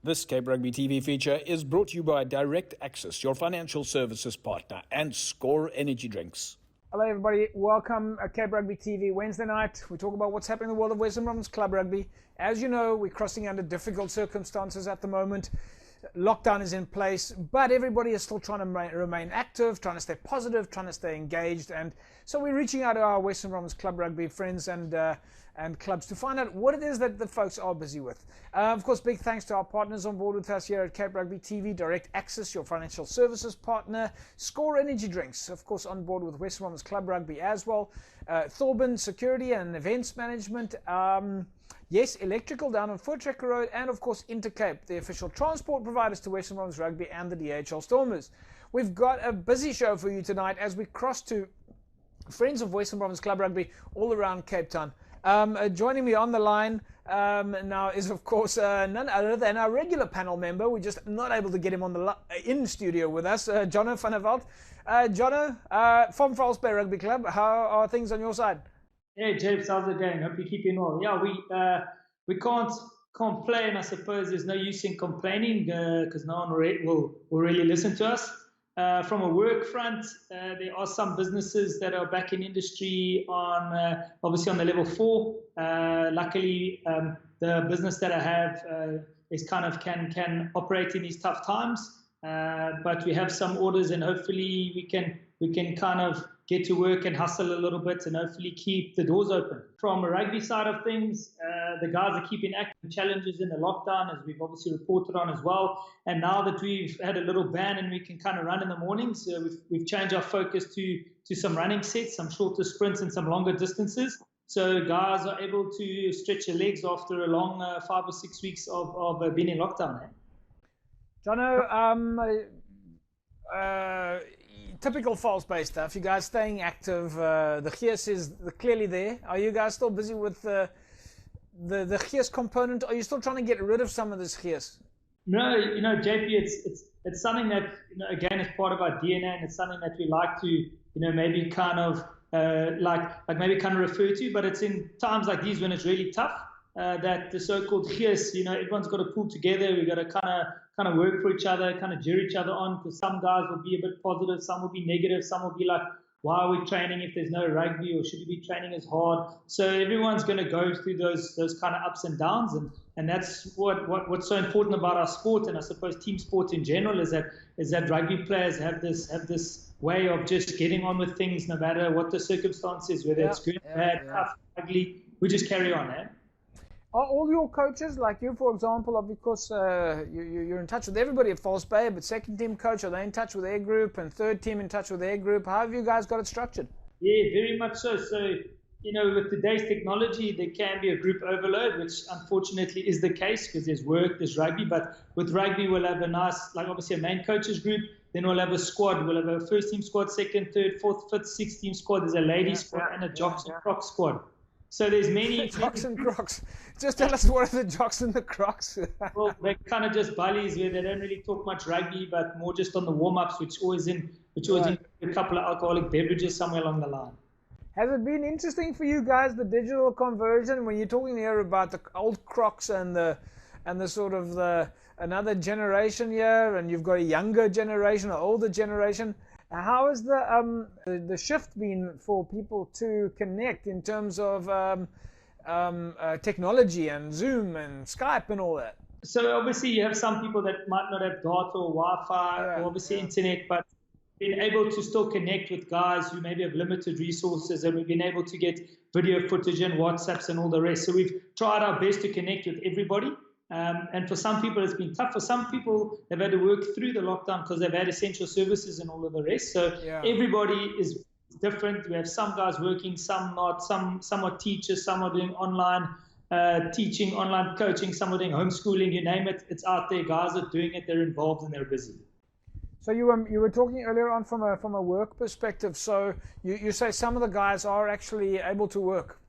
This Cape Rugby TV feature is brought to you by Direct Access, your financial services partner, and Score Energy Drinks. Hello everybody, welcome to Cape Rugby TV Wednesday night. We talk about what's happening in the world of Western Province Club Rugby. As you know, we're crossing under difficult circumstances at the moment. Lockdown is in place, but everybody is still trying to remain active, trying to stay positive, trying to stay engaged. And so we're reaching out to our Western Province Club Rugby friends and clubs to find out what it is that the folks are busy with. Of course, big thanks to our partners on board with us here at Cape Rugby TV, Direct Access, your financial services partner, Score Energy Drinks, of course, on board with Western Province Club Rugby as well, Thorben Security and Events Management, yes, Electrical down on Voortrekker Road, and of course Intercape, the official transport providers to Western Province Rugby and the DHL Stormers. We've got a busy show for you tonight as we cross to friends of Western Province Club Rugby all around Cape Town. Joining me on the line now is, of course, none other than our regular panel member. We're just not able to get him on the in studio with us, Jono van der Veld. Jono, from False Bay Rugby Club, how are things on your side? Hey, James, how's it going? Hope you're keeping well. Yeah, we can't complain. I suppose there's no use in complaining because no one will really listen to us. From a work front, there are some businesses that are back in industry on obviously on the level 4. Luckily, the business that I have is kind of can operate in these tough times. But we have some orders, and hopefully we can kind of get to work and hustle a little bit and hopefully keep the doors open. From a rugby side of things, the guys are keeping active. Challenges in the lockdown, as we've obviously reported on as well. And now that we've had a little ban and we can kind of run in the mornings, we've changed our focus to some running sets, some shorter sprints and some longer distances. So guys are able to stretch their legs after a long 5 or 6 weeks of being in lockdown. Jono, typical False Bay stuff. You guys staying active. The gears is clearly there. Are you guys still busy with the gears component? Are you still trying to get rid of some of this gears? No, JP, it's something that again is part of our DNA, and it's something that we like to maybe kind of like maybe kind of refer to. But it's in times like these when it's really tough that the so-called gears, everyone's got to pull together. We've got to kind of work for each other, kind of cheer each other on, because some guys will be a bit positive, some will be negative, some will be like, why are we training if there's no rugby, or should we be training as hard? So everyone's going to go through those kind of ups and downs, and that's what's so important about our sport, and I suppose team sports in general, is that rugby players have this way of just getting on with things no matter what the circumstances, whether it's good, bad, tough, ugly. We just carry on, eh? Are all your coaches, like you, for example, because you're in touch with everybody at False Bay, but second team coach, are they in touch with their group, and third team in touch with their group? How have you guys got it structured? Yeah, very much so. So, with today's technology, there can be a group overload, which unfortunately is the case because there's work, there's rugby. But with rugby, we'll have a nice, like obviously a main coaches group. Then we'll have a squad. We'll have a first team squad, second, third, fourth, fifth, sixth team squad. There's a ladies squad and a jocks and crocs squad. So there's many jocks and crocs. Just tell us what are the jocks and the crocs. Well, they're kind of just bullies where they don't really talk much rugby, but more just on the warm-ups, which always in a couple of alcoholic beverages somewhere along the line. Has it been interesting for you guys, the digital conversion, when you're talking here about the old crocs and the sort of another generation here, and you've got a younger generation, an older generation? How has the shift been for people to connect in terms of technology and Zoom and Skype and all that? So obviously you have some people that might not have data or Wi-Fi or obviously internet, but being able to still connect with guys who maybe have limited resources, and we've been able to get video footage and WhatsApps and all the rest. So we've tried our best to connect with everybody. And for some people, it's been tough. For some people, they've had to work through the lockdown because they've had essential services and all of the rest. So everybody is different. We have some guys working, some not. Some are teachers, some are doing online teaching, online coaching, some are doing homeschooling. You name it, it's out there. Guys are doing it. They're involved and they're busy. So you were talking earlier on from a work perspective. So you say some of the guys are actually able to work.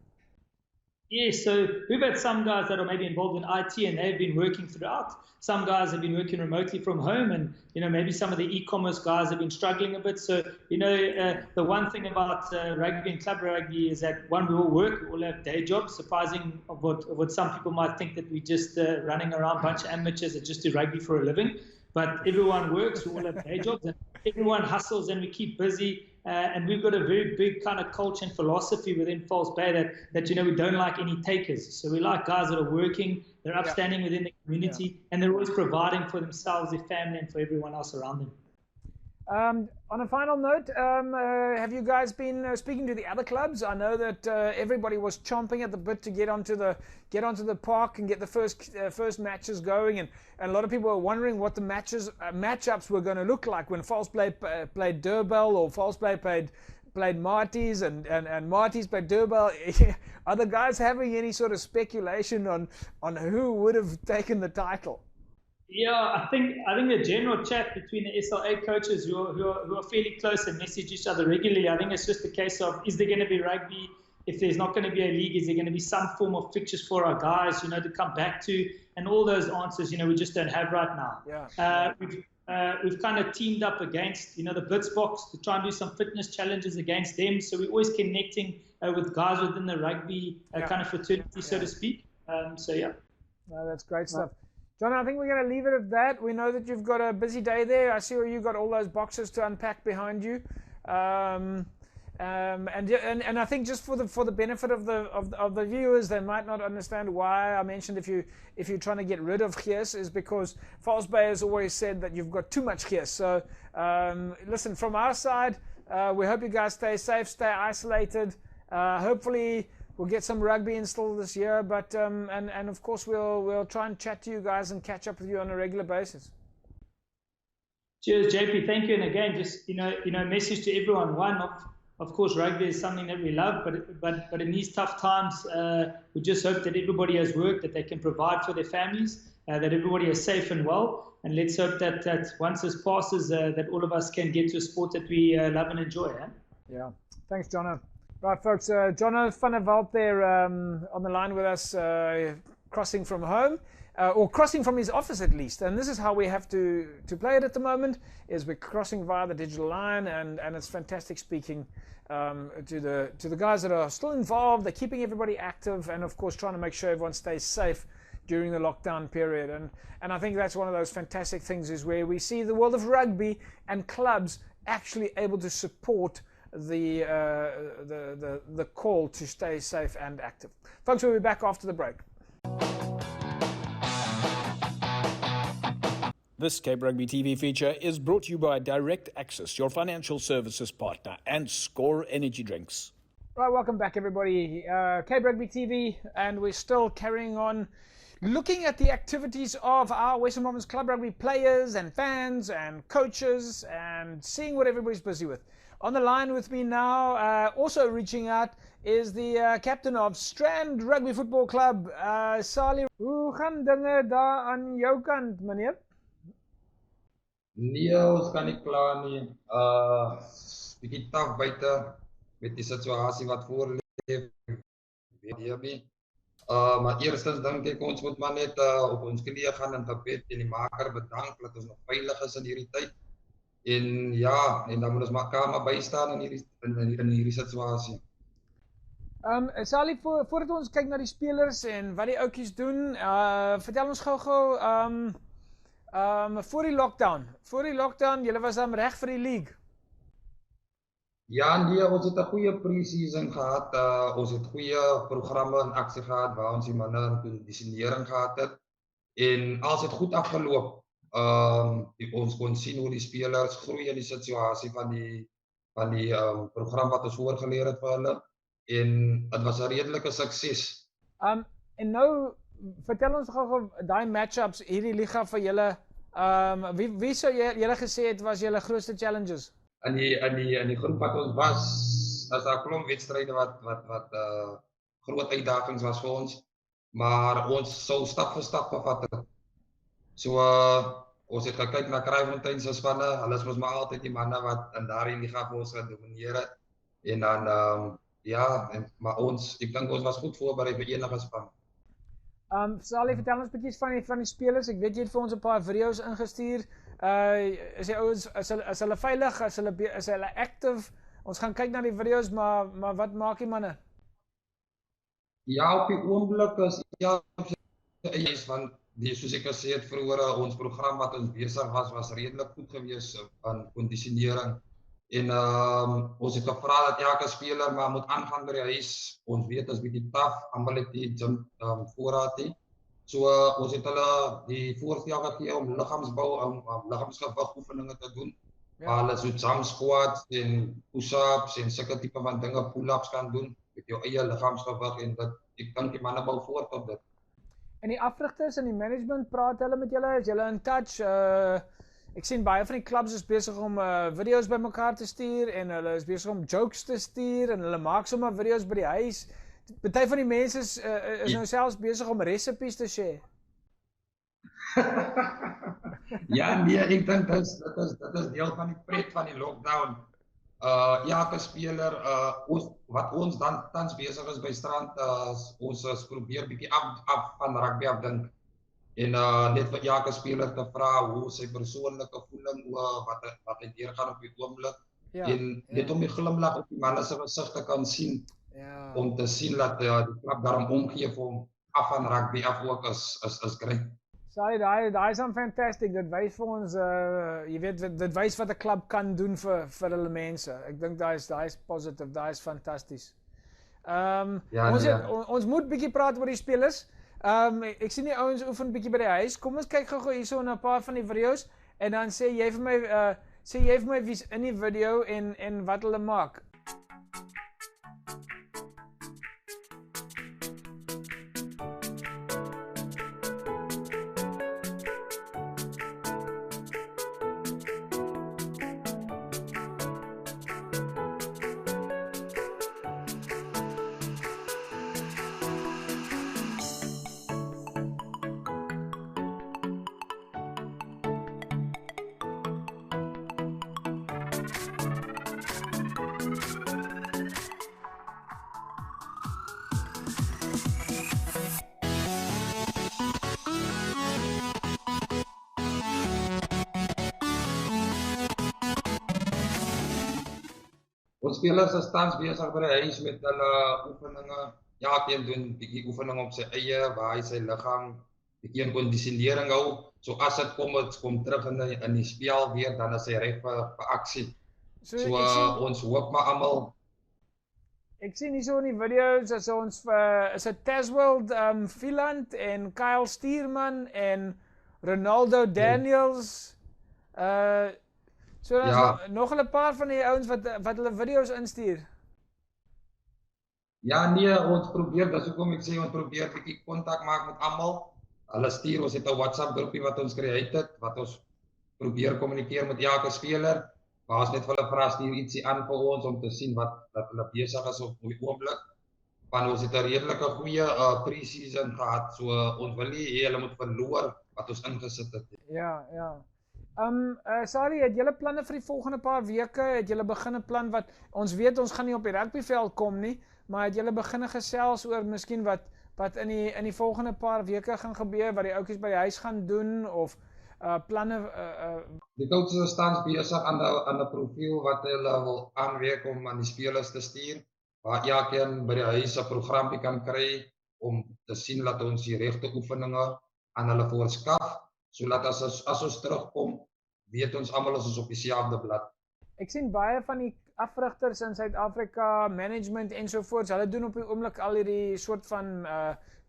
Yes, so we've had some guys that are maybe involved in IT and they've been working throughout. Some guys have been working remotely from home, and maybe some of the e-commerce guys have been struggling a bit. So the one thing about rugby and club rugby is that one, we all work, we all have day jobs. Surprising of what some people might think, that we just running around, bunch of amateurs that just do rugby for a living. But everyone works, we all have day jobs, and everyone hustles, and we keep busy. And we've got a very big kind of culture and philosophy within False Bay that we don't like any takers. So we like guys that are working, they're upstanding within the community, and they're always providing for themselves, their family, and for everyone else around them. On a final note, have you guys been speaking to the other clubs? I know that everybody was chomping at the bit to get onto the park and get the first matches going, and a lot of people were wondering what the matchups were going to look like when False Bay played Durbell, or False Bay played Marties, and Marties played Durbell. Are the guys having any sort of speculation on who would have taken the title? Yeah, I think the general chat between the SLA coaches who are fairly close and message each other regularly, I think it's just a case of, is there going to be rugby? If there's not going to be a league, is there going to be some form of fixtures for our guys, to come back to? And all those answers, we just don't have right now. Yeah. We've kind of teamed up against, the Blitzbox to try and do some fitness challenges against them. So we're always connecting with guys within the rugby kind of fraternity, so to speak. So yeah. No, that's great stuff. John, I think we're going to leave it at that. We know that you've got a busy day there. I see where you've got all those boxes to unpack behind you. And I think just for the benefit of the viewers, they might not understand why I mentioned if you're trying to get rid of gears, is because False Bay has always said that you've got too much gears. So listen, from our side, we hope you guys stay safe, stay isolated. Hopefully we'll get some rugby installed this year, but and of course we'll try and chat to you guys and catch up with you on a regular basis. Cheers, JP. Thank you. And again, just message to everyone. One, of course, rugby is something that we love, but in these tough times, we just hope that everybody has work, that they can provide for their families, that everybody is safe and well, and let's hope that once this passes, that all of us can get to a sport that we love and enjoy. Yeah. Thanks, Jono. Right, folks, Jono van der Walt there on the line with us, crossing from home, or crossing from his office at least. And this is how we have to play it at the moment, is we're crossing via the digital line, and it's fantastic speaking to the guys that are still involved. They're keeping everybody active, and of course trying to make sure everyone stays safe during the lockdown period. And I think that's one of those fantastic things, is where we see the world of rugby and clubs actually able to support the call to stay safe and active. Folks, we'll be back after the break. This Cape Rugby TV feature is brought to you by Direct Access, your financial services partner, and Score Energy Drinks. Right, welcome back, everybody. Cape Rugby TV, and we're still carrying on looking at the activities of our Western Province Club Rugby players and fans and coaches, and seeing what everybody's busy with. On the line with me now, also reaching out, is the captain of Strand Rugby Football Club, Sali. Hoe gaan dinge daar aan jou kant, meneer? Nee, ons kan nie kla nie. Bietjie taaf buite met die situasie wat voor lê. Maar eerstens dink ek ons moet maar net op ons knieë gaan en gebed en die Maker bedank dat ons nog veilig is in hierdie tyd. En ja, en dan moet ons mekaar bystaan in hierdie situasie. Sali, voordat ons kyk na die spelers en wat die ouetjies doen, vertel ons gou-gou voor die lockdown, julle was dan reg vir die league. Ja, nee, ons het 'n goeie pre-season gehad. Ons het goeie programme in aksie gehad waar ons die manne in kondisionering gehad het. En alles het goed afgeloop. Ons kon sien hoe die spelers groei in die situasie van die program wat ons voorgeleer het vir hulle. En dit was 'n redelike sukses. En nou vertel ons gou daai matchups hierdie liga vir julle. Wie sou julle gesê het was julle grootste challenges? In die groep wat ons was, as daar 'n klomp wedstryde wat groot uitdagings was vir ons, maar ons sou stap vir stap gevat het. So ons het gekyk na Kraaifontein se spanne. Hulle is mos maar altyd die manne wat in daardie liga vir ons gedomineer het. En dan ja, maar ik denk ons was goed voorbereid vir enige span. Sally, vertel ons bietjie van die spelers. Ek weet jy het vir ons 'n paar video's ingestuur. Is die ouens is hulle veilig? Is hulle active? Ons gaan kyk na die video's, maar wat maak die manne? Ja, op die oomblik is ja, is want soos ek gesê het vroeër, ons program wat ons besig was redelik goed geweest aan kondisionering. En ons het gevra dat elke speler maar moet aangaan by die huis. Ons weet is bietjie taaf, almal het die gym voorraad nie. So ons het hulle die voorstel gegee om liggaamsbou om liggaamsgewig oefeninge te doen. Waar hulle so jump squats en push-ups en sulke tipe van dinge, pull-ups kan doen met jou eie liggaamsgewig en dat ek dink die manne bou voort op dit. En die afrigters en die management, praat hulle met julle? Is julle in touch? Ek sien baie van die clubs is besig om video's bymekaar te stuur en hulle is besig om jokes te stuur en hulle maak sommer video's by die huis. Party van die mense is nou selfs besig om recipes te share. Ja, nee, ek dink dit is deel van die pret van die lockdown. Elke speler, wat ons dan tans besig is by strand, ons probeer bietjie af van rugby af dink. En net vir elke speler te vra hoe sy persoonlike voeling, wat hy deurgaan op die oomblik. En net om die glimlag op die manne se gesig te kan sien. Om te sien dat die klub daarom omgee vir hom af van rugby af ook is great. Sorry, daai is fantastic. Dit wys vir ons jy weet dit wys wat 'n klub kan doen vir hulle mense. Ek dink daai is positief, daai is fantasties. Ons moet bietjie praat oor die spelers. Ek sien die ouens oefen bietjie by die huis. Kom ons kyk gou hierso na 'n paar van die video's en dan sê jy vir my wie's in die video en wat hulle maak. Ons spelers is tans besig by die huis met hulle oefeninge. Elkeen doen bietjie oefening op sy eie, waar hy sy liggaam bietjie in kondisionering hou. So as dit kom terug in die spel weer, dan is hy reg vir aksie. So ons hoop maar almal. Ek sien hierso in die video's as ons is dit Tasworld Philand en Kyle Stuurman en Ronaldo Daniels. So dan is nog 'n paar van die ouens wat hulle video's instuur. Ja nee, ons probeer, dis hoekom ek sê ons probeer bietjie kontak maak met almal. Hulle stuur, ons het 'n WhatsApp groepie wat ons create het, wat ons probeer kommunikeer met elke speler. Waar ons net vir hulle vra stuur ietsie aan vir ons om te sien wat hulle besig is op die oomblik. Want ons het 'n redelike goeie pre-season gehad, so ons wil nie hulle moet verloor wat ons ingesit het. Ja. Sorry, het julle planne vir die volgende paar weke? Het julle begin 'n plan wat ons weet ons gaan nie op die rugbyveld kom nie, maar het julle begin gesels oor miskien wat in die volgende paar weke gaan gebeur, wat die ouetjies by die huis gaan doen of planne Die coaches staan besig aan 'n profiel wat hulle wil aanwerk om aan die spelers te stuur, waar elkeen by die huis 'n programpie kan kry om te sien dat ons die regte oefeninge aan hulle voorskaf, sodat as ons terugkom, weet ons almal is ons op dieselfde blad. Ek sien baie van die afrigters in Suid-Afrika, management ensovoorts, hulle doen op die oomblik al hierdie soort van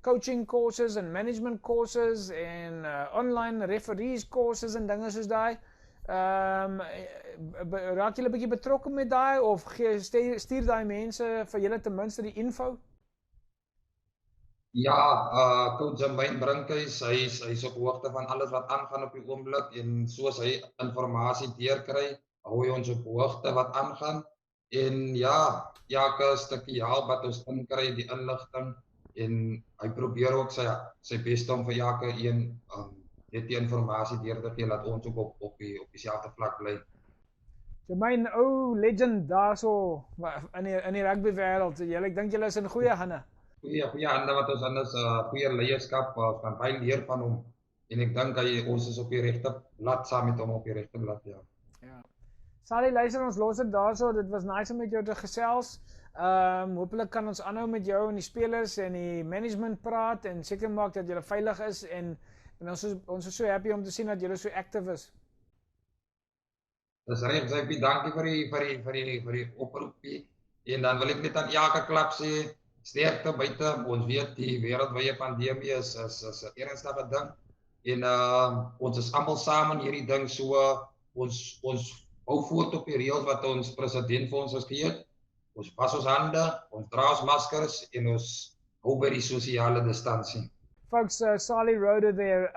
coaching courses en management courses en online referees courses en dinge soos daai. Raak julle 'n bietjie betrokke met daai of stuur daai mense vir julle ten minste die info? Ja, coach Jermaine Brinkhuis, hy's op hoogte van alles wat aangaan op die oomblik en soos hy inligting deurkry, hou hy ons op hoogte wat aangaan. En ja, elke stukkie help wat ons inkry, die inligting, en hy probeer ook sy beste om vir elke een net die inligting deur te gee dat ons ook op dieselfde vlak bly. Jermaine, legend daar so in die rugby wêreld. Ek dink julle is in goeie hande. Goeie hande wat ons anders goeie leierskap kan baie leer van hom. En ek dink ons is op die regte blad saam met hom op die regte blad, ja. Ja. Sally, luister, ons los dit daarso. Dit was nice om met jou te gesels. Hopelijk kan ons aanhou met jou en die spelers en die management praat en seker maak dat julle veilig is en ons is so happy om te sien dat julle so active is. Dis reg, JP, dankie vir die oproepie. En dan wil ek net aan elke klub sê, sterkte buite. Ons weet die wêreldwye pandemie is 'n ernstige ding. En ons is almal saam in hierdie ding, so ons hou voort op die reëls wat ons president vir ons gegee het. Ons was ons hande, ons dra ons maskers en ons hou by die sosiale distansie. Folks, Sally Roder there,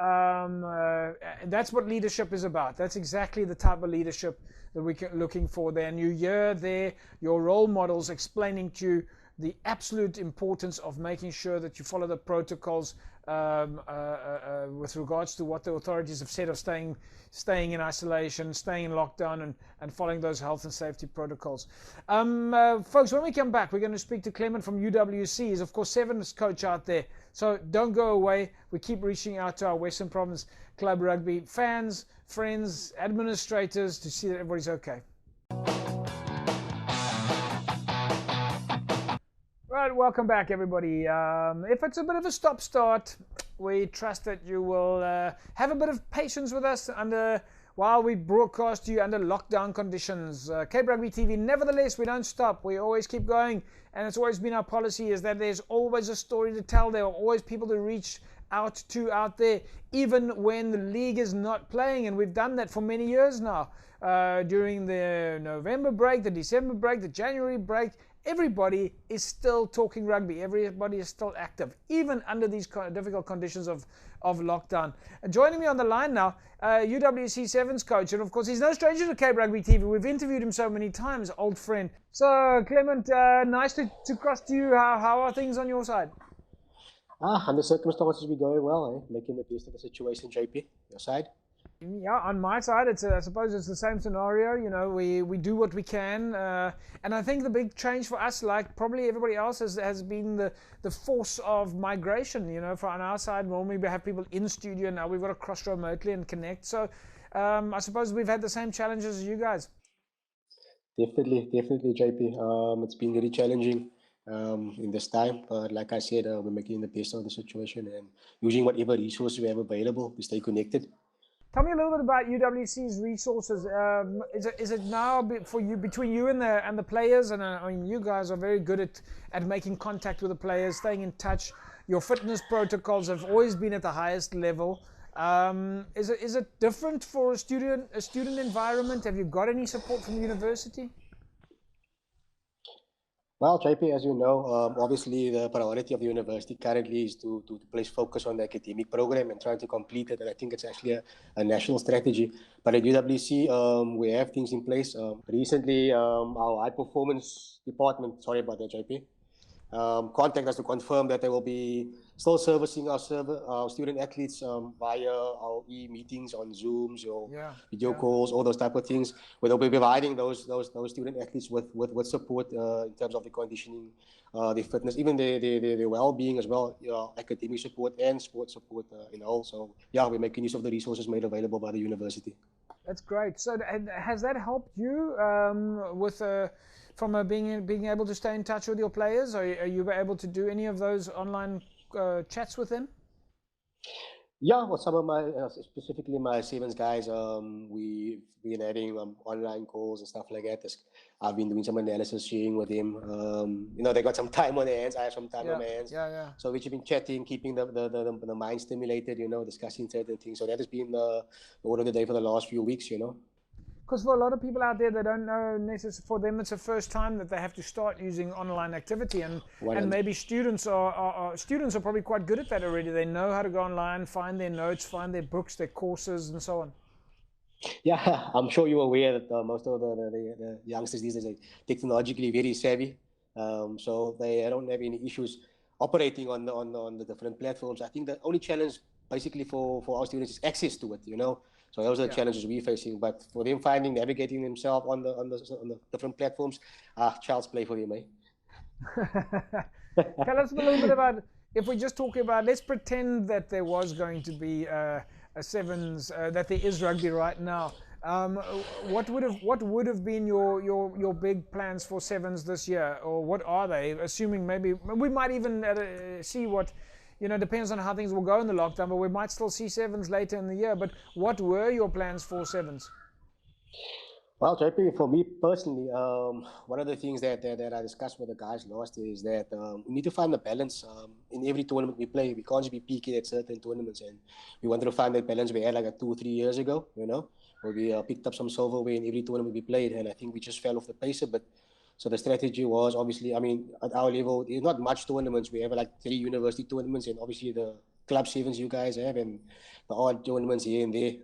that's what leadership is about. That's exactly the type of leadership that we're looking for there. And you hear there your role models explaining to you the absolute importance of making sure that you follow the protocols with regards to what the authorities have said of staying in isolation, staying in lockdown, and following those health and safety protocols. Folks, when we come back, we're going to speak to Clement from UWC. He's, of course, Sevens coach out there. So don't go away. We keep reaching out to our Western Province Club Rugby fans, friends, administrators to see that everybody's okay. Right, welcome back, everybody. If it's a bit of a stop-start, we trust that you will have a bit of patience with us while we broadcast to you under lockdown conditions. Cape Rugby TV, nevertheless, we don't stop. We always keep going, and it's always been our policy is that there's always a story to tell. There are always people to reach out there, even when the league is not playing, and we've done that for many years now. During the November break, the December break, the January break, everybody is still talking rugby. Everybody is still active, even under these difficult conditions of lockdown. Joining me on the line now, UWC Sevens coach, and of course he's no stranger to Cape Rugby TV. We've interviewed him so many times, old friend. So Clement, nice to cross to you. How are things on your side? Under circumstances, we're going well, making the best of the situation, JP. Your side? Yeah, on my side, I suppose it's the same scenario. You know, we do what we can, and I think the big change for us, like probably everybody else, has been the force of migration. You know, on our side, normally we have people in studio. Now we've got to cross remotely and connect. So I suppose we've had the same challenges as you guys. Definitely, JP. It's been very challenging in this time, but like I said, we're making the best of the situation and using whatever resources we have available to stay connected. Tell me a little bit about UWC's resources. Is it now for you, between you and the players? And I mean, you guys are very good at making contact with the players, staying in touch. Your fitness protocols have always been at the highest level. Is it different for a student environment? Have you got any support from the university? Well, JP, as you know, obviously the priority of the university currently is to place focus on the academic program and trying to complete it. And I think it's actually a national strategy. But at UWC, we have things in place. Recently, our high performance department, sorry about that, JP, contact us to confirm that they will be still servicing our student athletes via our e-meetings on Zooms or video calls, all those type of things, where they'll be providing those student athletes with support in terms of the conditioning, their fitness, even their well-being as well, academic support and sports support in all. So yeah, we're making use of the resources made available by the university. That's great. So has that helped you from being able to stay in touch with your players? Are you able to do any of those online chats with them? Yeah, well, some of my, specifically my Sevens guys, we've been having online calls and stuff like that. I've been doing some analysis, sharing with them. You know, they got some time on their hands. I have some time on my hands. Yeah. So we've been chatting, keeping the mind stimulated, you know, discussing certain things. So that has been the order of the day for the last few weeks, you know. Because for a lot of people out there, they don't know necessarily, for them it's the first time that they have to start using online activity, and maybe students are probably quite good at that already. They know how to go online, find their notes, find their books, their courses, and so on. Yeah, I'm sure you're aware that most of the youngsters these days are technologically very savvy, so they don't have any issues operating on the different platforms. I think the only challenge basically for our students is access to it, you know. So those are the challenges we're facing. But for them navigating themselves on the different platforms, child's play for them, Tell us a little bit about, if we just talk about, let's pretend that there was going to be a sevens, that there is rugby right now. What would have been your big plans for sevens this year, or what are they? Assuming maybe we might even see what, depends on how things will go in the lockdown, but we might still see sevens later in the year. But what were your plans for sevens? Well, JP, for me personally, one of the things that I discussed with the guys last year is that we need to find the balance in every tournament we play. We can't just be peaking at certain tournaments, and we wanted to find that balance we had like 2 or 3 years ago, where we picked up some silverware in every tournament we played, and I think we just fell off the pace a bit. So the strategy was obviously, at our level, there's not much tournaments. We have like 3 university tournaments, and obviously the club sevens you guys have, and the odd tournaments here and there.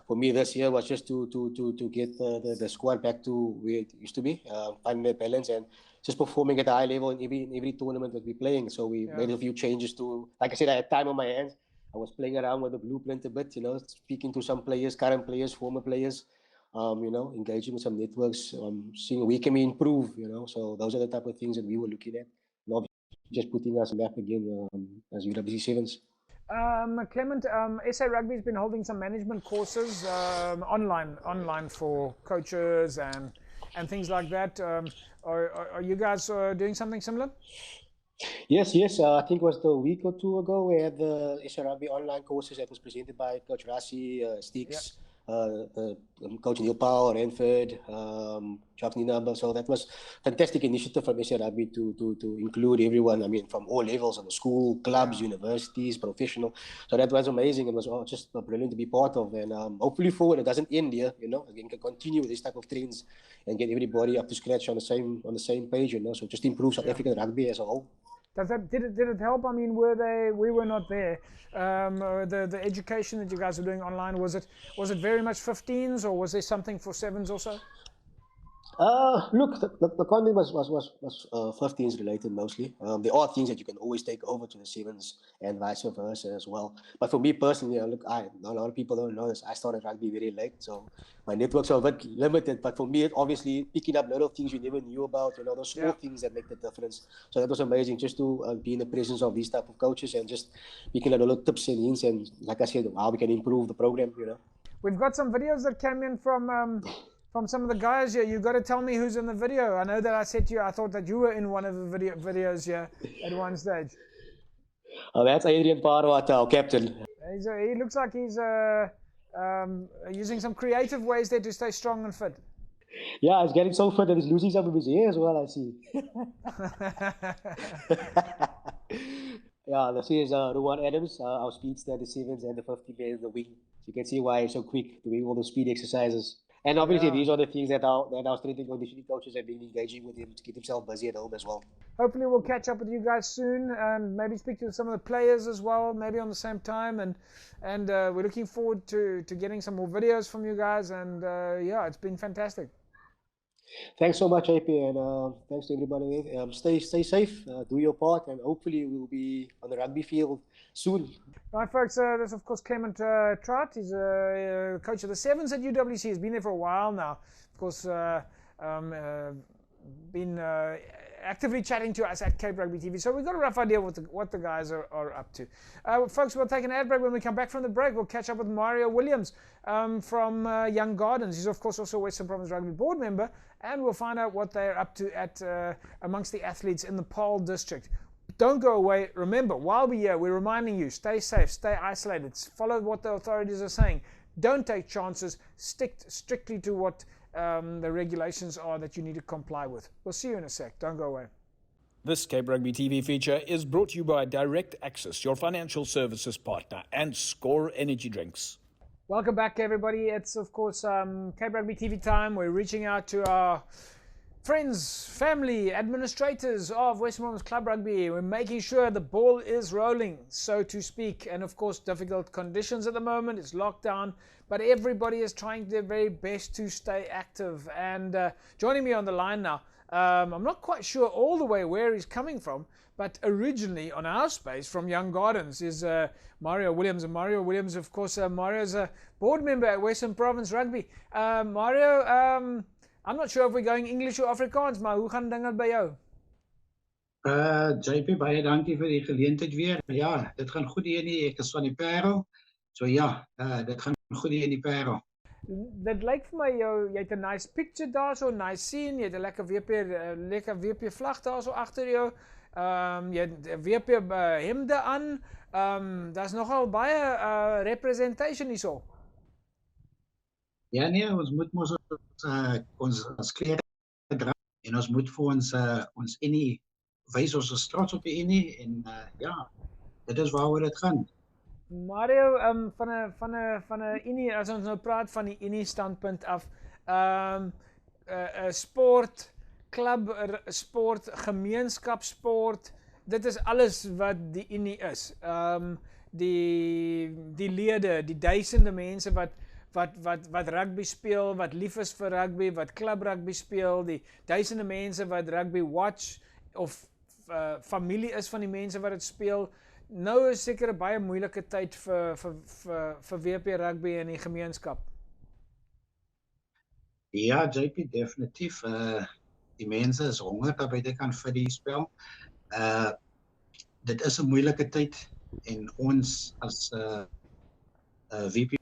For me this year was just to get the squad back to where it used to be, finding that balance and just performing at a high level in every tournament that we're playing. So we made a few changes to, like I said, I had time on my hands. I was playing around with the blueprint a bit, speaking to some players, current players, former players, engaging with some networks, seeing where can we improve, So those are the type of things that we were looking at. And obviously just putting us back again as UWC Sevens. Clement, SA Rugby has been holding some management courses online for coaches and things like that. Are you guys doing something similar? Yes. I think it was the week or 2 ago we had the SA Rugby online courses that was presented by Coach Rassi, Sticks, Coach Neil Powell, Renford, Jacques Ninamba. So that was a fantastic initiative from SA Rugby to include everyone, from all levels of the school, clubs, universities, professional. So that was amazing. It was just brilliant to be part of. And hopefully forward, it doesn't end here, again, can continue with this type of trends and get everybody up to scratch on the same page, So just improve South African rugby as a whole. Did it help? We were not there. The education that you guys were doing online, was it very much 15s, or was there something for sevens also? Look, the content was 15s related mostly. There are things that you can always take over to the sevens and vice versa as well. But for me personally, a lot of people don't know this. I started rugby very late, so my networks are a bit limited. But for me, obviously picking up little things you never knew about, those small things that make the difference. So that was amazing, just to be in the presence of these type of coaches and just picking up little tips and hints, and like I said, how we can improve the program. We've got some videos that came in from some of the guys here. You've got to tell me who's in the video. I know that I said to you, I thought that you were in one of the videos here at one stage. Oh, that's Adrian Parwat, our captain. He looks like he's using some creative ways there to stay strong and fit. Yeah, he's getting so fit that he's losing some of his hair as well, I see. Yeah, this is Ruwan Adams, our speedster, the sevens and the 50 meters in the wing. So you can see why he's so quick doing all those speed exercises. And obviously, these are the things that our strength and conditioning coaches have been engaging with him to keep himself busy at home as well. Hopefully, we'll catch up with you guys soon and maybe speak to some of the players as well, maybe on the same time. And we're looking forward to getting some more videos from you guys. And it's been fantastic. Thanks so much, AP, and thanks to everybody. Stay safe, do your part, and hopefully we'll be on the rugby field soon. Right, folks, there's of course Clement Trout. He's a coach of the sevens at UWC. He's been there for a while now. Of course, been actively chatting to us at Cape Rugby TV. So we've got a rough idea what the guys are up to. Folks, we'll take an ad break. When we come back from the break, we'll catch up with Mario Williams from Young Gardens. He's, of course, also a Western Province Rugby board member. And we'll find out what they're up to at amongst the athletes in the Paarl district. Don't go away. Remember, while we're here, we're reminding you, stay safe, stay isolated, follow what the authorities are saying. Don't take chances. Stick strictly to what the regulations are that you need to comply with. We'll see you in a sec. Don't go away. This Cape Rugby TV feature is brought to you by Direct Access, your financial services partner, and Score Energy Drinks. Welcome back, everybody. It's, of course, Cape Rugby TV time. We're reaching out to our friends, family, administrators of Western Province Club Rugby. We're making sure the ball is rolling, so to speak. And, of course, difficult conditions at the moment. It's lockdown. But everybody is trying their very best to stay active. And joining me on the line now, I'm not quite sure all the way where he's coming from, but originally on our space from Young Gardens is Mario Williams. And Mario Williams, of course, Mario's a board member at Western Province Rugby. Mario, I'm not sure if we're going English or Afrikaans, maar hoe gaan dinge by jou? JP, baie dankie vir die geleentheid weer. Ja, dit gaan goed hier nie. Ek is van die Parel. So ja, dit gaan goed hier in die Parel. Dit lyk vir my jy het 'n nice picture daar, so nice scene, jy het 'n lekker WP vlag daar so agter jou. Jy het 'n WP hemde aan. Daar's nogal baie representation hierso. Ja nee, ons moet mos ons klere dra en ons moet vir ons unie wys, ons is trots op die unie en ja, dit is waaroor dit gaan. Mario, van 'n unie, as ons nou praat van die unie standpunt af, sport, klub sport, gemeenskapssport, dit is alles wat die unie is. Die lede, die duisende mense wat rugby speel, wat lief is vir rugby, wat klub rugby speel, die duisende mense wat rugby watch of familie is van die mense wat dit speel. Nou is seker 'n baie moeilike tyd vir WP rugby in die gemeenskap. Ja, JP, definitief. Die mense is honger dat buite kan vir die spel. Dit is 'n moeilike tyd en ons as WP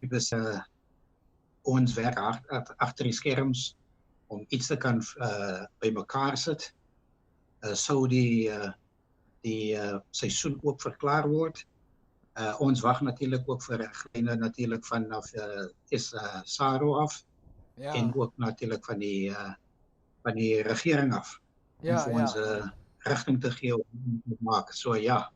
ons werk agter die skerms om iets te kan by mekaar sit. Sou die seisoen ook verklaar word. Ons wag natuurlik ook vir riglyne natuurlik vanaf SARO af en ook natuurlik van die regering af om vir ons rigting te gee om te maak. So ja.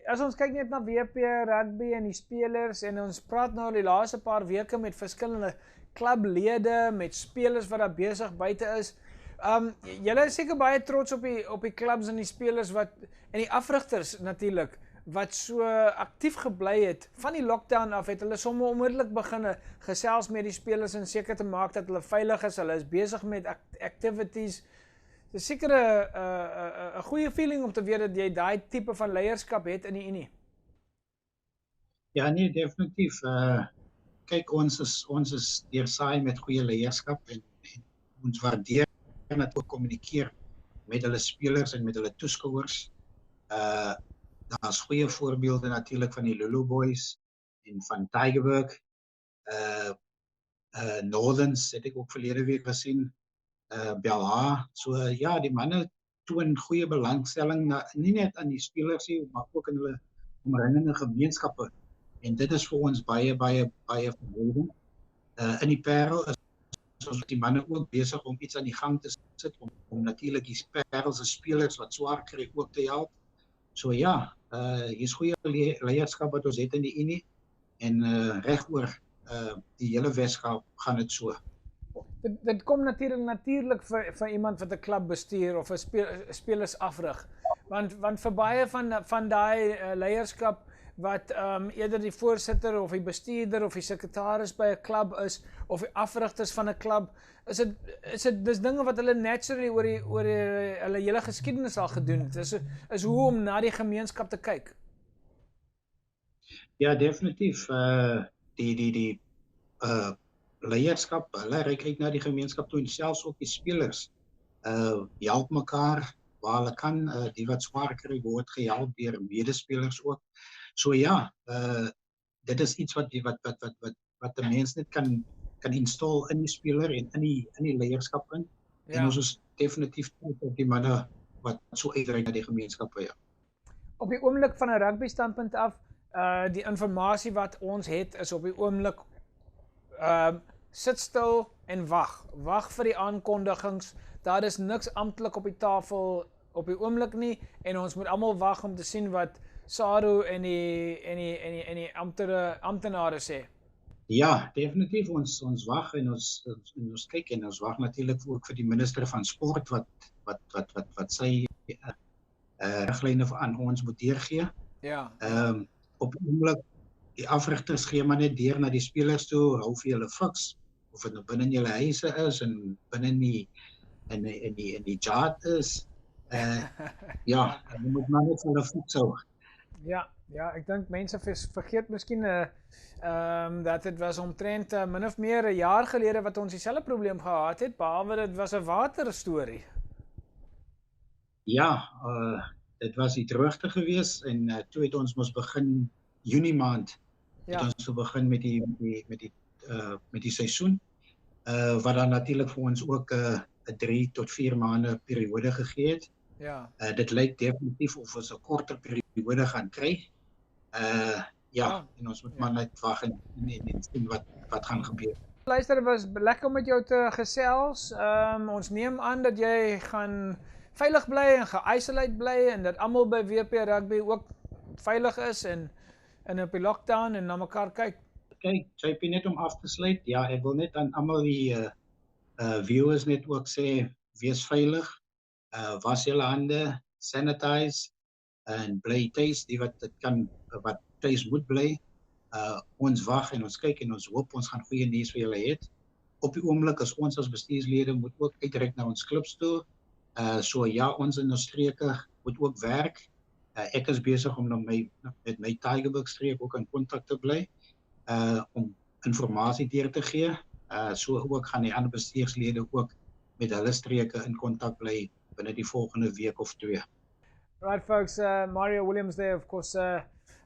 As ons kyk net na WP rugby en die spelers en ons praat nou die laaste paar weke met verskillende klublede, met spelers wat daar besig buite is. Julle is seker baie trots op die klubs en die spelers wat en die afrigters natuurlik wat so aktief gebly het. Van die lockdown af het hulle sommer onmiddellik begin gesels met die spelers en seker te maak dat hulle veilig is. Hulle is besig met activities. Dit is seker 'n goeie feeling om te weet dat jy daai tipe van leierskap het in die unie. Ja nee, definitief. Kyk, ons is deursaai met goeie leierskap en ons waardeer en dat ook kommunikeer met hulle spelers en met hulle toeskouers. Daar's goeie voorbeelde natuurlik van die Lulu Boys en van Tygerberg. Northerns het ek ook verlede week gesien. Belha. So ja, die manne toon goeie belangstelling nie net aan die spelers nie, maar ook in hulle omringende gemeenskappe. En dit is vir ons baie verhelderend. In die Parel is ons die manne ook besig om iets aan die gang te sit om natuurlik die Parel se spelers wat swaar kry ook te help. So ja, hier's goeie leierskap wat ons het in die unie en regoor die hele Weskaap gaan dit so. Dit kom natuurlik vir iemand wat 'n klub bestuur of 'n spelers afrig. Want vir baie van daai leierskap wat eerder die voorsitter of die bestuurder of die sekretaris by 'n klub is of die afrigters van 'n klub, dis dinge wat hulle naturally oor hulle hele geskiedenis al gedoen het. Is hoe om na die gemeenskap te kyk. Ja, definitief. Die leierskap, hulle reik uit na die gemeenskap toe en selfs ook die spelers help mekaar waar hulle kan. Die wat swaar kry word gehelp deur medespelers ook. So ja, dit is iets wat 'n mens net kan install in die speler en in die leierskap in. Ja. En ons is definitief op die manne wat so uitreik na die gemeenskappe. Ja. Op die oomblik van 'n rugby standpunt af, die inligting wat ons het is op die oomblik sit stil en wag vir die aankondigings. Daar is niks amptelik op die tafel op die oomblik nie en ons moet almal wag om te sien wat SARO en die amptenare sê. Ja, definitief ons wag en ons kyk en ons wag natuurlik ook vir die minister van sport wat sy riglyne aan ons moet deurgee. Ja. Op die oomblik die afrigters gee maar net deur na die spelers toe, hou vir julle fiks of dit nou binne in julle huise is en binne die en die jaat is. Ja, dan moet man net hulle voet hou. Ja, ek dink mense vergeet miskien dat dit was omtrent min of meer 'n jaar gelede wat ons dieselfde probleem gehad het, behalwe dit was 'n waterstorie. Ja, dit was die droogte gewees en toe het ons mos begin Junie maand het ons so begin met die seisoen. Wat dan natuurlik vir ons ook 'n 3 tot 4 maande periode gegee het. Ja. Dit lyk definitief of ons 'n korter periode gaan kry. En ons moet maar net wag en sien wat gaan gebeur. Luister, dit was lekker om met jou te gesels. Ons neem aan dat jy gaan veilig bly en ge-isolate bly en dat almal by WP Rugby ook veilig is en op die lockdown en na mekaar kyk. Okay, JP, net om af te sluit. Ja, ek wil net aan almal die viewers net ook sê, wees veilig, was julle hande, sanitize en bly tuis, die wat tuis moet bly. Ons wag en ons kyk en ons hoop ons gaan goeie nuus vir julle hê. Op die oomblik is ons as bestuurslede moet ook uitreik na ons klubs toe. So ja, ons in ons streke moet ook werk. Ek is besig om met my Tygerberg streek ook in kontak te bly om informasie deur te gee. So ook gaan die ander bestuurslede ook met hulle streke in kontak bly binne die volgende week of 2. Right, folks, Mario Williams there, of course,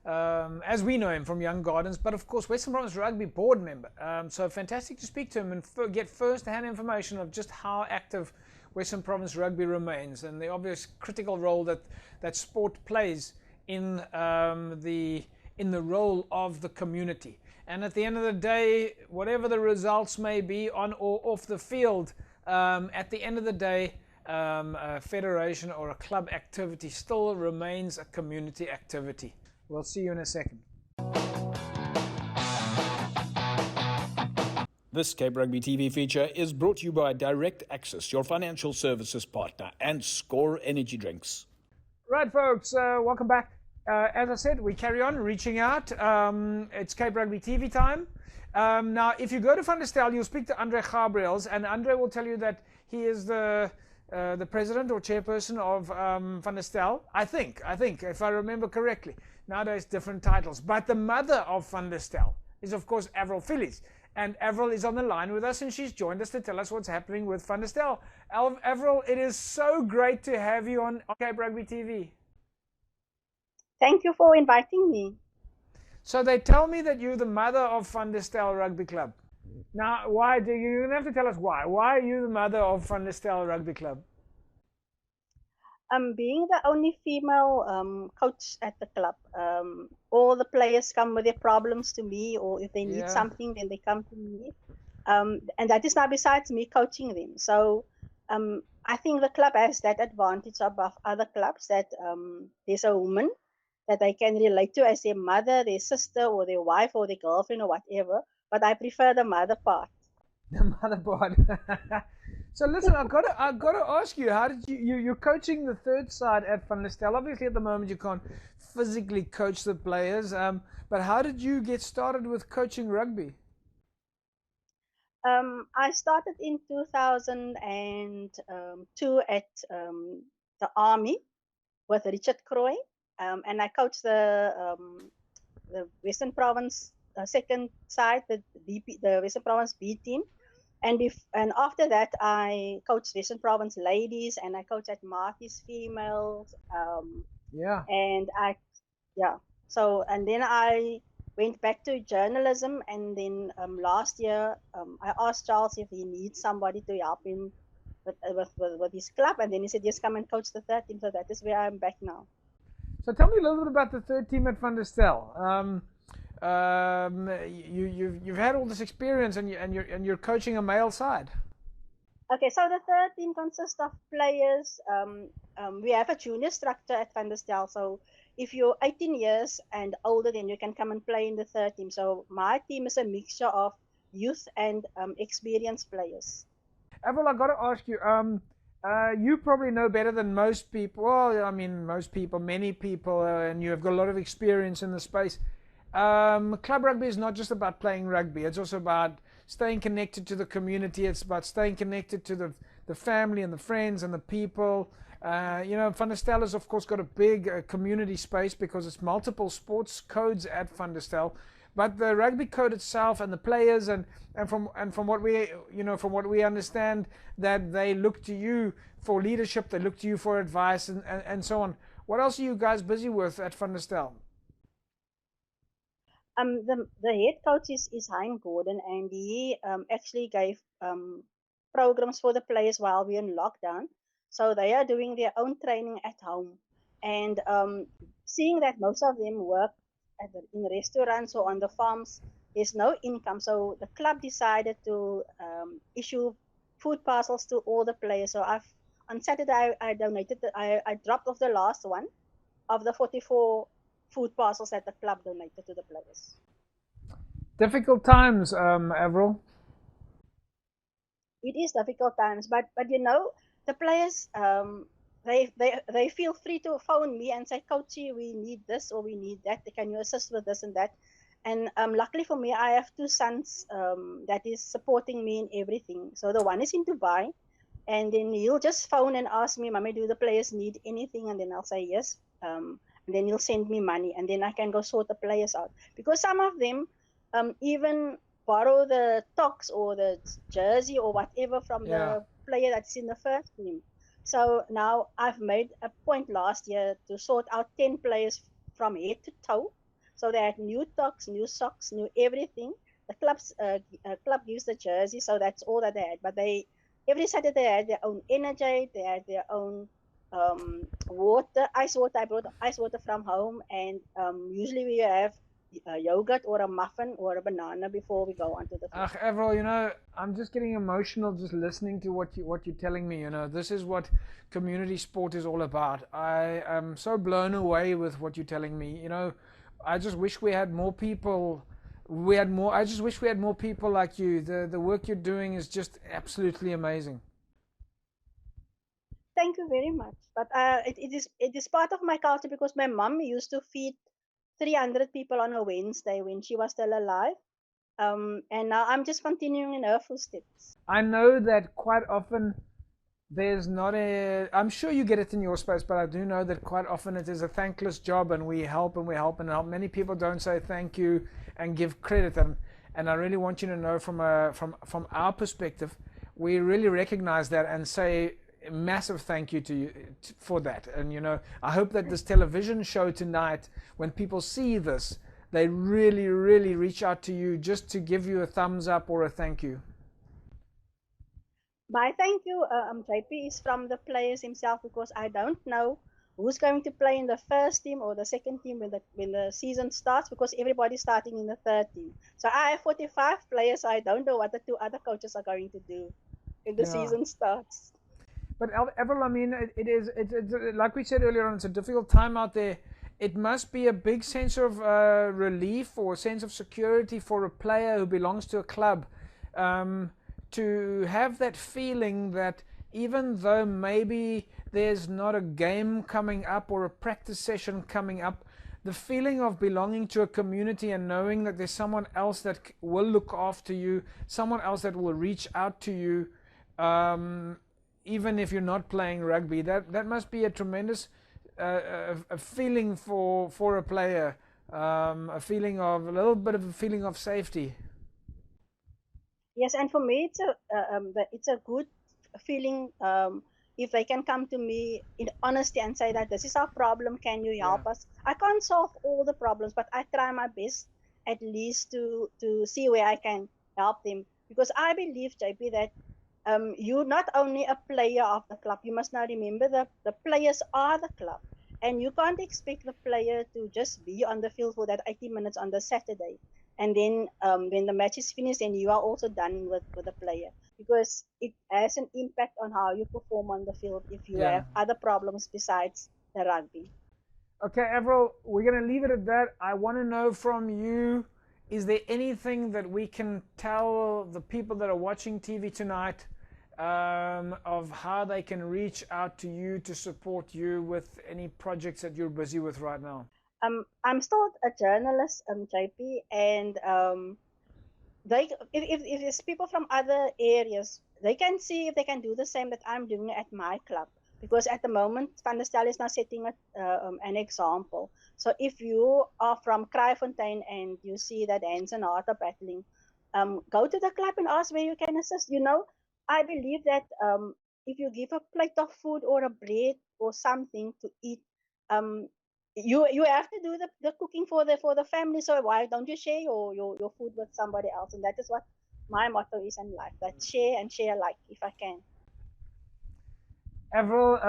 as we know him from Young Gardens, but of course Western Province Rugby board member. So fantastic to speak to him and get first-hand information of just how active Western Province Rugby remains and the obvious critical role that sport plays in the role of the community. And at the end of the day, whatever the results may be on or off the field, at the end of the day, a federation or a club activity still remains a community activity. We'll see you in a second. This Cape Rugby TV feature is brought to you by Direct Access, your financial services partner, and Score Energy Drinks. Right, folks, welcome back. As I said, we carry on reaching out. It's Cape Rugby TV time. Now, if you go to Van der Stel, you'll speak to Andre Gabriels, and Andre will tell you that he is the president or chairperson of Van der Stel. I think, if I remember correctly. Nowadays, different titles. But the mother of Van der Stel is, of course, Avril Phillies. And Avril is on the line with us, and she's joined us to tell us what's happening with Van der Stel. Avril, it is so great to have you on Cape Rugby TV. Thank you for inviting me. So they tell me that you're the mother of Van der Stel Rugby Club. Now, why do you have to tell us why? Why are you the mother of Van der Stel Rugby Club? Being the only female coach at the club, all the players come with their problems to me, or if they need something, then they come to me. And that is now besides me coaching them. So I think the club has that advantage above other clubs that there's a woman that they can relate to as their mother, their sister, or their wife, or their girlfriend, or whatever. But I prefer the mother part. The mother part. So listen, I've got to ask you, how did you're coaching the third side at Van der Stel. Obviously, at the moment you can't physically coach the players, but how did you get started with coaching rugby? I started in 2002 at the Army with Richard Croy, and I coached the Western Province second side, the Western Province B team. And after that, I coached Western Province ladies, and I coached at Marty's females. And then I went back to journalism, and then last year I asked Charles if he needs somebody to help him with his club, and then he said, "Just come and coach the third team." So that is where I'm back now. So tell me a little bit about the third team at Van der Stel. You've had all this experience, and you're coaching a male side. Okay, so the third team consists of players. We have a junior structure at Van der Stel. So if you're 18 years and older, then you can come and play in the third team. So my team is a mixture of youth and experienced players. Avril, I got to ask you. You probably know better than most people. Well, I mean, many people, and you have got a lot of experience in the space. Club rugby is not just about playing rugby. It's also about staying connected to the community. It's about staying connected to the the family and the friends and the people. You know, Van der Stel has of course got a big community space because it's multiple sports codes at Van der Stel, but the rugby code itself and the players and from what we understand, that they look to you for leadership, they look to you for advice and so on. What else are you guys busy with at Van der Stel? The head coach is Hein Gordon, and he actually gave programs for the players while we're in lockdown. So they are doing their own training at home, and seeing that most of them work in restaurants or on the farms, there's no income. So the club decided to issue food parcels to all the players. So on Saturday I donated. I dropped off the last one of the 44 food parcels that the club donated to the players. Difficult times, Avril. It is difficult times, but you know, the players they feel free to phone me and say, Coachy, we need this or we need that. Can you assist with this and that? And luckily for me, I have two sons that is supporting me in everything. So the one is in Dubai, and then he'll just phone and ask me, Mommy, do the players need anything? And then I'll say yes. And then he'll send me money, and then I can go sort the players out. Because some of them even borrow the tox or the jersey or whatever from the player that's in the first team. So now I've made a point last year to sort out 10 players from head to toe. So they had new tox, new socks, new everything. The club gives the jersey, so that's all that they had. But every Saturday they had their own energy, they had their own water, ice water. I brought ice water from home, and usually we have a yogurt or a muffin or a banana before we go onto the field. Avril, you know, I'm just getting emotional just listening to what you're telling me. You know, this is what community sport is all about. I am so blown away with what you're telling me. You know, I just wish we had more people. I just wish we had more people like you. The work you're doing is just absolutely amazing. Thank you very much. But it is part of my culture because my mom used to feed 300 people on a Wednesday when she was still alive. And now I'm just continuing in her footsteps. I know that quite often there's not I'm sure you get it in your space, but I do know that quite often it is a thankless job, and we help and we help and help. Many people don't say thank you and give credit, and I really want you to know from our perspective, we really recognize that and say a massive thank you to you for that. And you know, I hope that this television show tonight, when people see this, they really reach out to you just to give you a thumbs up or a thank you. My thank you, JP, is from the players himself, because I don't know who's going to play in the first team or the second team when the season starts, because everybody's starting in the third team. So I have 45 players, so I don't know what the two other coaches are going to do when the season starts. But Avril, I mean, it's like we said earlier on, it's a difficult time out there. It must be a big sense of relief or a sense of security for a player who belongs to a club to have that feeling that even though maybe there's not a game coming up or a practice session coming up, the feeling of belonging to a community and knowing that there's someone else that will look after you, someone else that will reach out to you, even if you're not playing rugby, that must be a tremendous a feeling for a player, a little bit of a feeling of safety. Yes, and for me, it's a good feeling if they can come to me in honesty and say that this is our problem. Can you help us? I can't solve all the problems, but I try my best at least to see where I can help them, because I believe, JP, that you're not only a player of the club. You must now remember that the players are the club, and you can't expect the player to just be on the field for that 80 minutes on the Saturday. And then when the match is finished, then you are also done with the player, because it has an impact on how you perform on the field if you have other problems besides the rugby. Okay, Avril, we're going to leave it at that. I want to know from you, is there anything that we can tell the people that are watching TV tonight of how they can reach out to you to support you with any projects that you're busy with right now? I'm still a journalist, JP, and if it's people from other areas, they can see if they can do the same that I'm doing at my club. Because at the moment, Van der Stel is now setting an example. So if you are from Kraaifontein and you see that Hans and Hart are battling, go to the club and ask where you can assist. You know, I believe that if you give a plate of food or a bread or something to eat, um, you have to do the cooking for the family. So why don't you share your food with somebody else? And that is what my motto is in life: that share and share alike, if I can. Avril,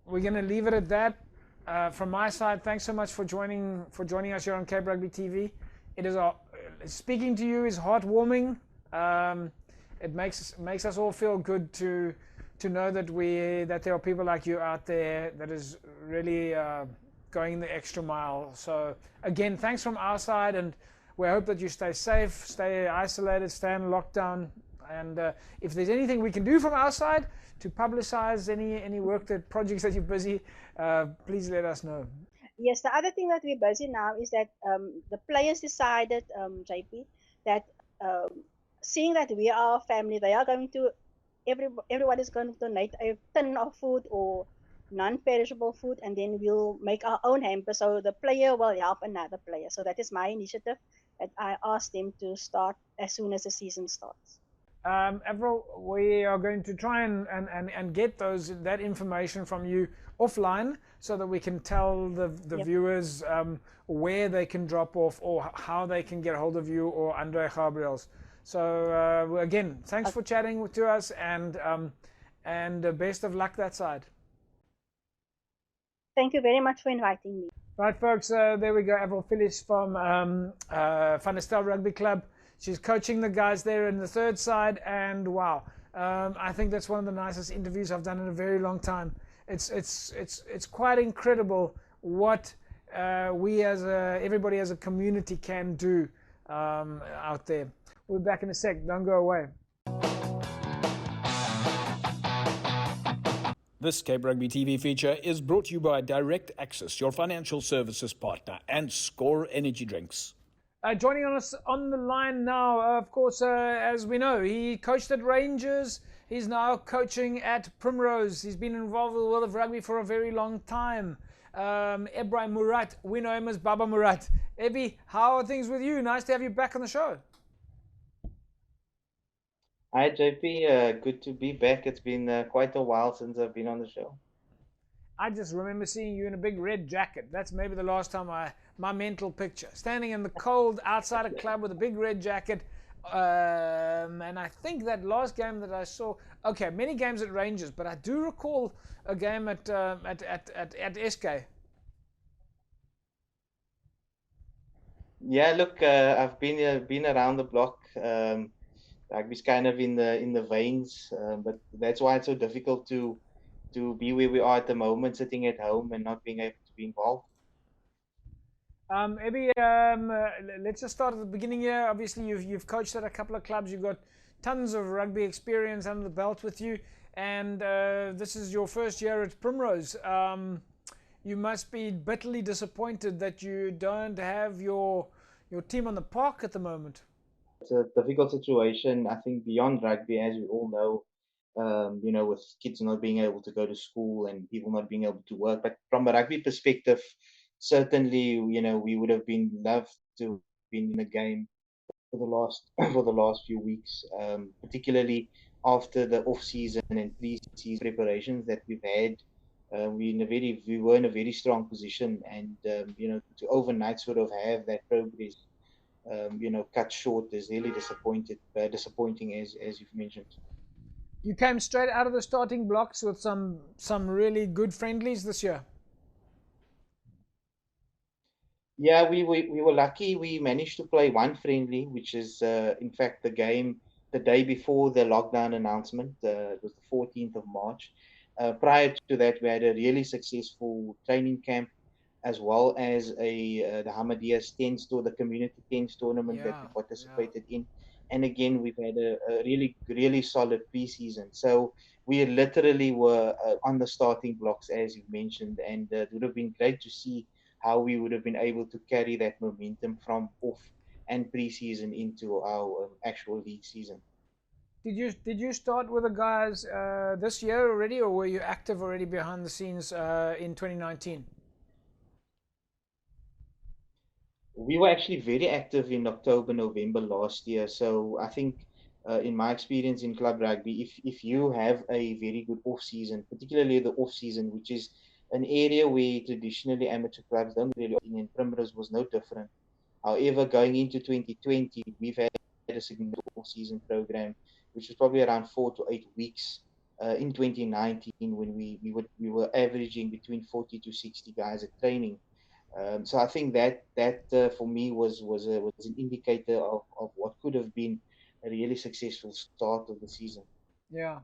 we're going to leave it at that. From my side, thanks so much for joining us here on Cape Rugby TV. It is speaking to you is heartwarming. It makes us all feel good to know that there are people like you out there that is really going the extra mile. So again, thanks from our side, and we hope that you stay safe, stay isolated, stay in lockdown. And if there's anything we can do from our side to publicize any work, projects that you're busy, please let us know. Yes, the other thing that we're busy now is that the players decided, JP, that seeing that we are a family, they are going to, everyone is going to donate a tin of food or non-perishable food, and then we'll make our own hamper. So the player will help another player. So that is my initiative that I asked them to start as soon as the season starts. Avril, we are going to try and get that information from you offline so that we can tell the viewers where they can drop off or how they can get hold of you or Andre Gabriels. So again, thanks for chatting to us, and best of luck that side. Thank you very much for inviting me. Right, folks, there we go. Avril Phillips from Van der Stel Rugby Club. She's coaching the guys there in the third side, and wow, I think that's one of the nicest interviews I've done in a very long time. It's quite incredible what we as everybody as a community can do out there. We'll be back in a sec. Don't go away. This Cape Rugby TV feature is brought to you by Direct Access, your financial services partner, and Score Energy Drinks. Joining us on the line now, of course, as we know, he coached at Rangers. He's now coaching at Primrose. He's been involved with the world of rugby for a very long time. Ebrahim Murat, we know him as Baba Murat. Ebi, how are things with you? Nice to have you back on the show. Hi JP, good to be back. It's been quite a while since I've been on the show. I just remember seeing you in a big red jacket. That's maybe the last time my mental picture. Standing in the cold outside a club with a big red jacket. And I think that last game that I saw, okay, many games at Rangers, but I do recall a game at SK. Yeah, look, I've been around the block. Rugby's kind of in the veins, but that's why it's so difficult to be where we are at the moment, sitting at home and not being able to be involved. Ebi, let's just start at the beginning here. Obviously, you've coached at a couple of clubs. You've got tons of rugby experience under the belt with you, and this is your first year at Primrose. You must be bitterly disappointed that you don't have your team on the park at the moment. It's a difficult situation, I think, beyond rugby, as we all know, with kids not being able to go to school and people not being able to work. But from a rugby perspective, certainly, we would have been loved to have been in the game for the last few weeks, particularly after the off-season and pre-season preparations that we've had. We were in a very strong position, and to overnight sort of have that progress cut short is really disappointing as you've mentioned. You came straight out of the starting blocks with some really good friendlies this year. Yeah, we were lucky. We managed to play one friendly, which is in fact the game the day before the lockdown announcement. It was the 14th of March. Prior to that, we had a really successful training camp, as well as the Hamadiya Tens Tour, the community tens tournament that we participated in. And again, we've had a really solid preseason. So we literally were on the starting blocks, as you mentioned, and it would have been great to see how we would have been able to carry that momentum from off and pre-season into our actual league season. Did you start with the guys this year already, or were you active already behind the scenes in 2019? We were actually very active in October, November last year. So I think, in my experience in club rugby, if you have a very good off season, particularly the off season, which is an area where traditionally amateur clubs don't really, and Primrose was no different. However, going into 2020, we've had a significant off season program, which was probably around 4 to 8 weeks. In 2019, when we were averaging between 40 to 60 guys at training. So I think that for me was an indicator of what could have been a really successful start of the season. Yeah.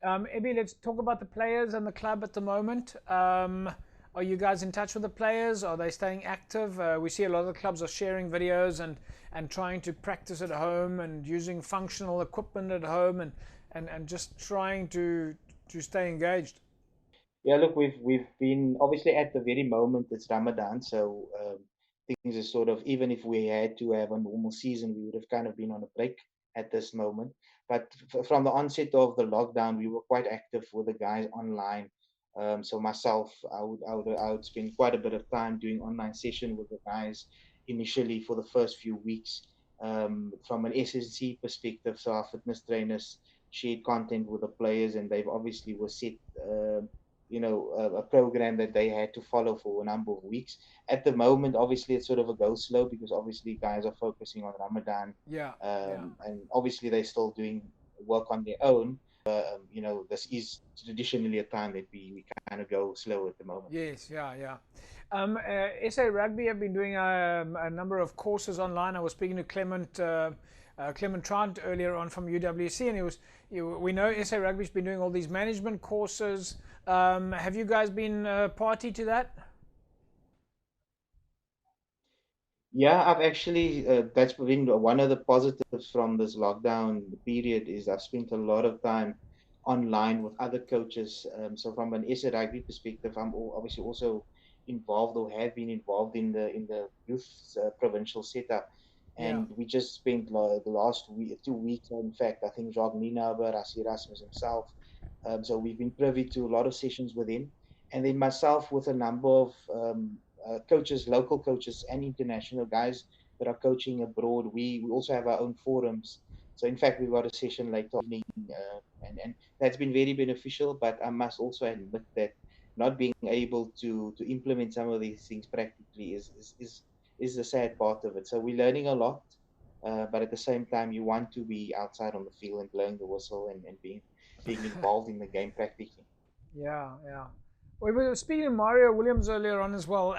Ebi, let's talk about the players and the club at the moment. Are you guys in touch with the players? Are they staying active? We see a lot of the clubs are sharing videos and trying to practice at home and using functional equipment at home and just trying to stay engaged. Yeah, look, we've been obviously at the very moment it's Ramadan, so things are sort of, even if we had to have a normal season, we would have kind of been on a break at this moment. But from the onset of the lockdown, we were quite active with the guys online. So myself, I would spend quite a bit of time doing online session with the guys initially for the first few weeks. From an SNC perspective, so our fitness trainers shared content with the players, and they've obviously were set. A program that they had to follow for a number of weeks. At the moment, obviously, it's sort of a go slow because obviously guys are focusing on Ramadan. Yeah. And obviously they're still doing work on their own. This is traditionally a time that we kind of go slow at the moment. Yes, yeah. SA Rugby have been doing a number of courses online. I was speaking to Clement Trant earlier on from UWC, and we know SA Rugby's been doing all these management courses. Have you guys been party to that? Yeah, I've actually, that's been one of the positives from this lockdown period is I've spent a lot of time online with other coaches. So from an SA Rugby perspective, I'm obviously also involved or have been involved in the youth provincial setup. And we just spent the last 2 weeks, in fact, I think Jacques Nienaber, Rassi Rasmus himself. So we've been privy to a lot of sessions with him. And then myself with a number of coaches, local coaches and international guys that are coaching abroad. We also have our own forums. So in fact, we've got a session later evening, and that's been very beneficial. But I must also admit that not being able to implement some of these things practically is the sad part of it. So we're learning a lot, but at the same time, you want to be outside on the field and blowing the whistle and being involved in the game practically. Yeah. We were speaking to Mario Williams earlier on as well.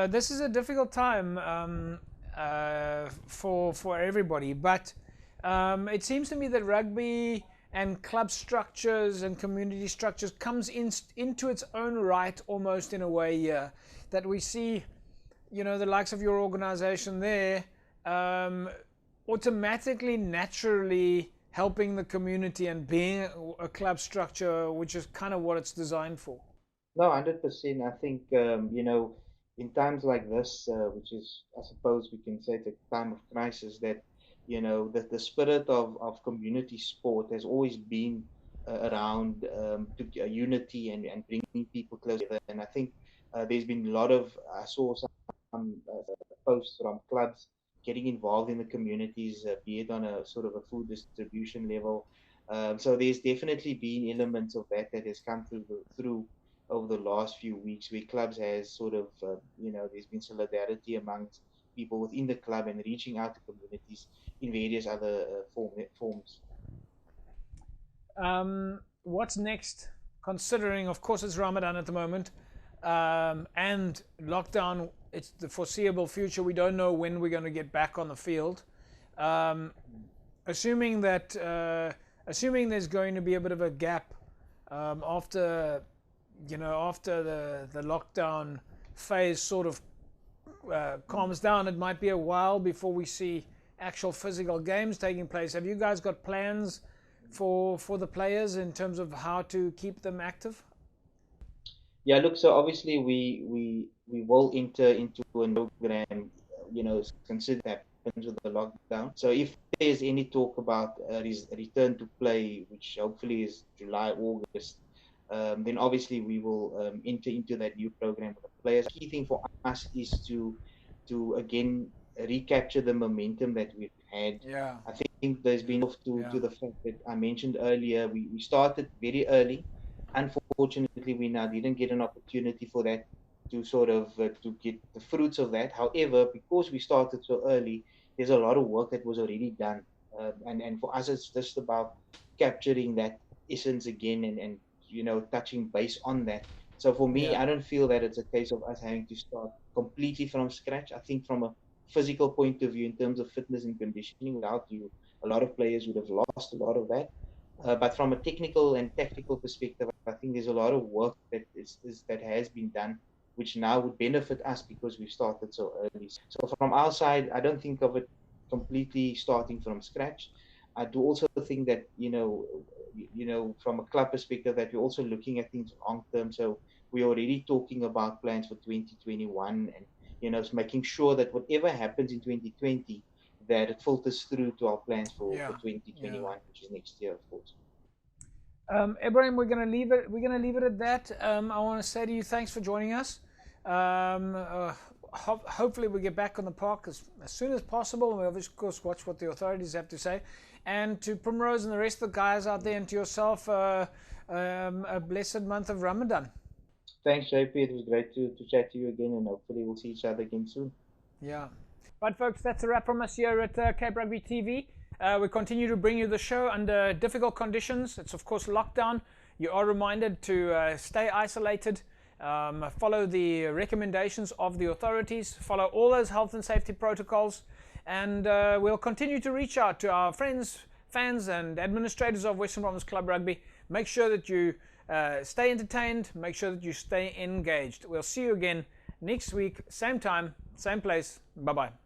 This is a difficult time for everybody, but it seems to me that rugby and club structures and community structures comes into its own right almost in a way here. That we see, the likes of your organization there automatically, naturally helping the community and being a club structure, which is kind of what it's designed for. No, 100%. I think, in times like this, which is, I suppose we can say, the time of crisis, that, the spirit of community sport has always been around unity and bringing people closer. And I think there's been a lot of, I saw some posts from clubs getting involved in the communities, be it on a sort of a food distribution level. So there's definitely been elements of that has come through over the last few weeks, where clubs has sort of, there's been solidarity amongst people within the club and reaching out to communities in various other forms. What's next? Considering, of course, it's Ramadan at the moment, and lockdown. It's the foreseeable future. We don't know when we're going to get back on the field. Assuming there's going to be a bit of a gap after the lockdown phase sort of calms down, it might be a while before we see actual physical games taking place. Have you guys got plans for the players in terms of how to keep them active? Yeah, look, so obviously we will enter into a program consider that happens with the lockdown. So if there's any talk about a return to play, which hopefully is July, August, then obviously we will enter into that new program with the players. The key thing for us is to again recapture the momentum that we've had. Yeah. I think there's been to the fact that I mentioned earlier, we started very early. Unfortunately, we now didn't get an opportunity for that to sort of to get the fruits of that. However, because we started so early, there's a lot of work that was already done, and for us, it's just about capturing that essence again and touching base on that. So for me, I don't feel that it's a case of us having to start completely from scratch. I think from a physical point of view, in terms of fitness and conditioning, without you, a lot of players would have lost a lot of that. But from a technical and tactical perspective, I think there's a lot of work that has been done, which now would benefit us because we've started so early. So from our side, I don't think of it completely starting from scratch. I do also think that from a club perspective, that we're also looking at things long term. So we're already talking about plans for 2021, and making sure that whatever happens in 2020, that it filters through to our plans for 2021, which is next year, of course. Ibrahim, we're going to leave it. We're going to leave it at that. I want to say to you, thanks for joining us. Hopefully, we get back on the park as soon as possible. We of course watch what the authorities have to say. And to Primrose and the rest of the guys out there, and to yourself, a blessed month of Ramadan. Thanks, JP. It was great to chat to you again, and hopefully we'll see each other again soon. Yeah. Right, folks, that's a wrap from us here at Cape Rugby TV. We continue to bring you the show under difficult conditions. It's, of course, lockdown. You are reminded to stay isolated, follow the recommendations of the authorities, follow all those health and safety protocols, and we'll continue to reach out to our friends, fans, and administrators of Western Province Club Rugby. Make sure that you stay entertained, make sure that you stay engaged. We'll see you again next week, same time, same place. Bye-bye.